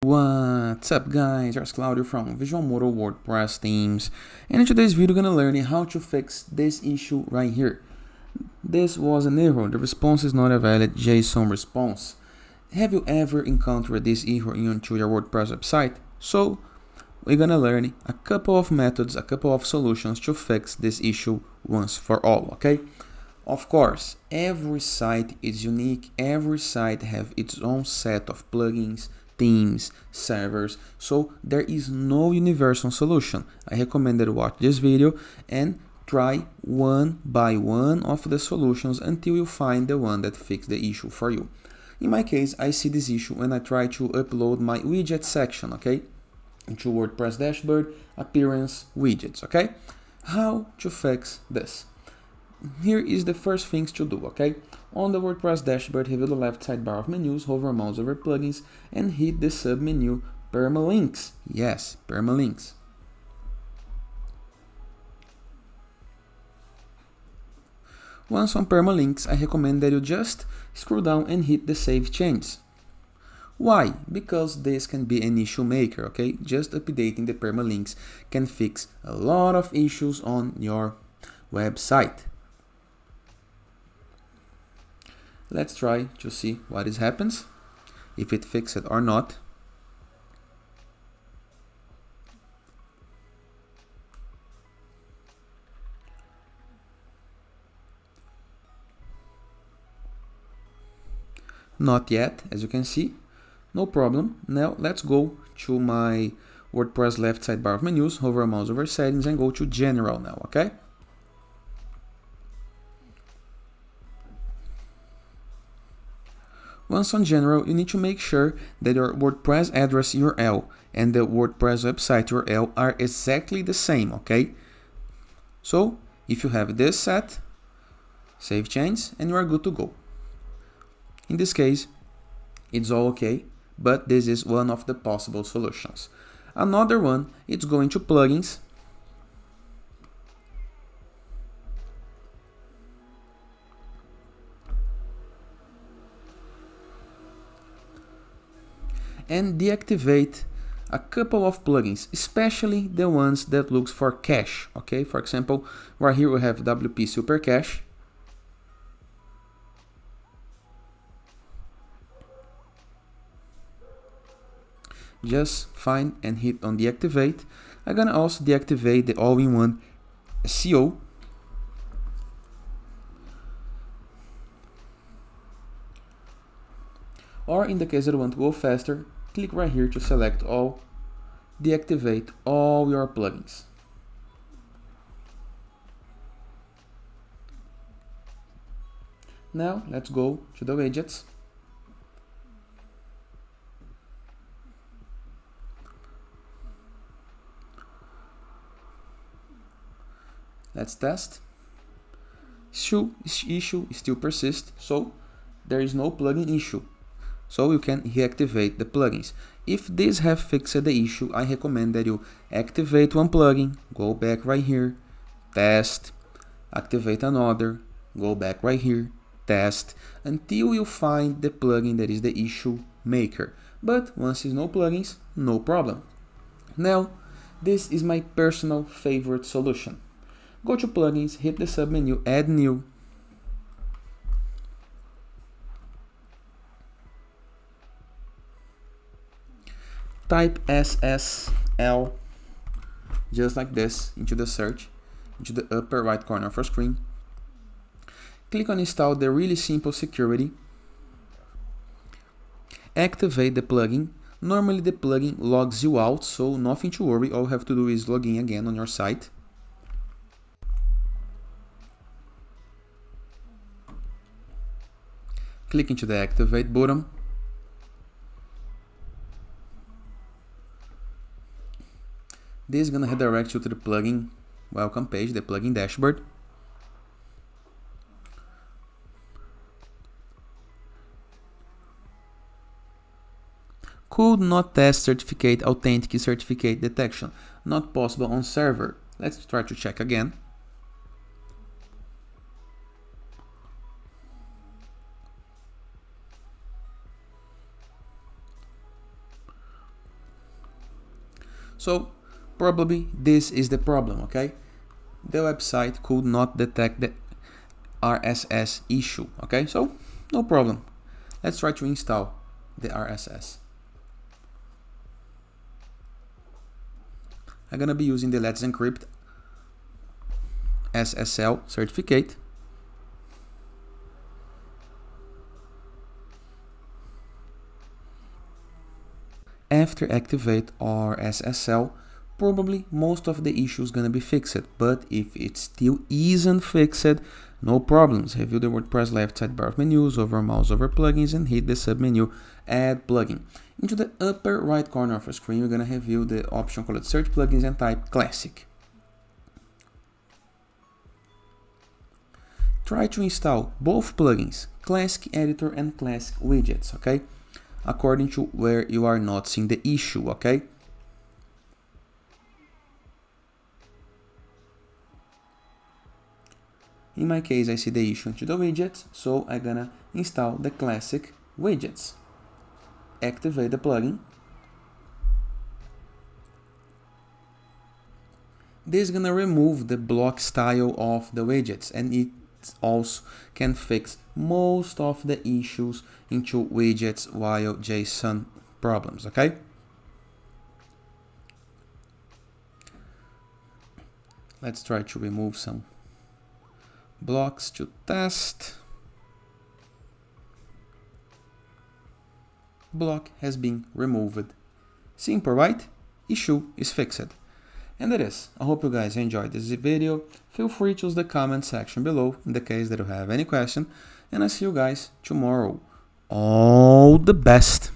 What's up guys, it's Claudio from Visualmodo WordPress themes, and in today's video we're gonna learn how to fix this issue right here. This was an error, the response is not a valid JSON response. Have you ever encountered this error into your WordPress website? So we're gonna learn a couple of methods, a couple of solutions to fix this issue once for all, okay? Of course, every site is unique, every site have its own set of plugins, themes, servers, so there is no universal solution. I recommend that you watch this video and try one by one of the solutions until you find the one that fixes the issue for you. In my case, I see this issue when I try to upload my widget section, okay? Into WordPress dashboard, appearance, widgets, okay? How to fix this? Here is the first things to do, okay? On the WordPress dashboard, review the left sidebar of menus, hover mouse over plugins, and hit the submenu permalinks. Yes, permalinks. Once on permalinks, I recommend that you just scroll down and hit the save changes. Why? Because this can be an issue maker, okay? Just updating the permalinks can fix a lot of issues on your website. Let's try to see what happens, if it fixed it or not. Not yet, as you can see. No problem. Now let's go to my WordPress left sidebar of menus, hover mouse over settings and go to general now, okay? Once on general, you need to make sure that your WordPress address URL and the WordPress website URL are exactly the same, okay? So, if you have this set, save change and you are good to go. In this case, it's all okay, but this is one of the possible solutions. Another one is going to plugins. And deactivate a couple of plugins, especially the ones that looks for cache, okay? For example, right here we have WP Super Cache. Just find and hit on deactivate. I'm gonna also deactivate the all-in-one SEO. Or in the case that you want to go faster, click right here to select all, deactivate all your plugins. Now let's go to the widgets. Let's test. Issue still persists, so there is no plugin issue. So you can reactivate the plugins. If these have fixed the issue, I recommend that you activate one plugin, go back right here, test, activate another, go back right here, test, until you find the plugin that is the issue maker. But once there's no plugins, no problem. Now, this is my personal favorite solution. Go to plugins, hit the submenu, add new. Type SSL, just like this, into the search, into the upper right corner of your screen. Click on install the really simple security. Activate the plugin. Normally the plugin logs you out, so nothing to worry, all you have to do is log in again on your site. Click into the activate button. This is going to redirect you to the plugin welcome page, the plugin dashboard. Could not test certificate authentic certificate detection. Not possible on server. Let's try to check again. So probably this is the problem, okay? The website could not detect the RSS issue, okay? So no problem. Let's try to install the RSS. I'm gonna be using the Let's Encrypt SSL certificate. After activate or SSL, probably most of the issues gonna be fixed, but if it still isn't fixed, no problems. Review the WordPress left sidebar of menus, over mouse over plugins, and hit the submenu Add Plugin. Into the upper right corner of your screen, we're gonna review the option called Search Plugins and type Classic. Try to install both plugins, Classic Editor and Classic Widgets, okay? According to where you are noticing the issue, okay? In my case, I see the issue into the widgets, so I'm gonna install the Classic Widgets. Activate the plugin. This is gonna remove the block style of the widgets, and it also can fix most of the issues into widgets while JSON problems, okay? Let's try to remove some blocks to test. Block has been removed. Simple, right? Issue is fixed. And that is. I hope you guys enjoyed this video. Feel free to use the comment section below in the case that you have any question. And I see you guys tomorrow. All the best.